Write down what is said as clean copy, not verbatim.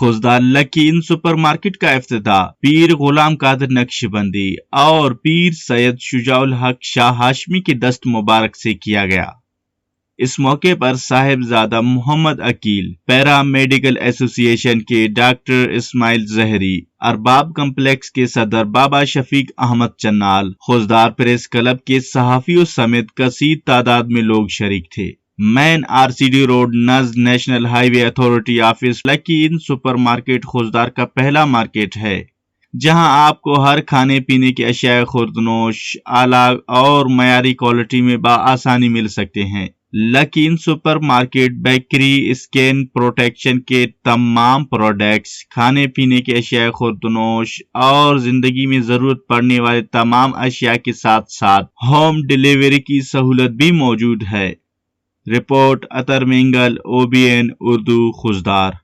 Khuzdar lucky in super market का इफ्तिताह पीर गुलाम कादिर नक्शबंदी और पीर सैयद शुजाउल हक शाह हाशमी की दस्त मुबारक से किया गया। इस मौके पर Sahibzada Mohammad Aqeel, para medical association के डॉक्टर इस्माइल जहरी, अरबाब कम्प्लेक्स के सदर बाबा शफीक अहमद चन्नाल, खुजदार प्रेस क्लब के सहाफियों समेत कसीर तादाद में लोग शरीक थे। मैन आरसीडी रोड नज़द national highway authority office lucky in super market Khuzdar का पहला मार्केट है, जहां आपको हर खाने पीने के अशिया खुर्दनोश आला और मयारी क्वालिटी में बआसानी मिल सकते हैं। Lucky in super market bakery skin protection के तमाम प्रोडक्ट्स, खाने पीने के अशिया खुर्दनोश और जिंदगी में जरूरत पड़ने वाले तमाम अशिया के साथ साथ होम डिलीवरी की सहूलत भी मौजूद है। रिपोर्ट अतर मिंगल, OBN उर्दू, खुजदार।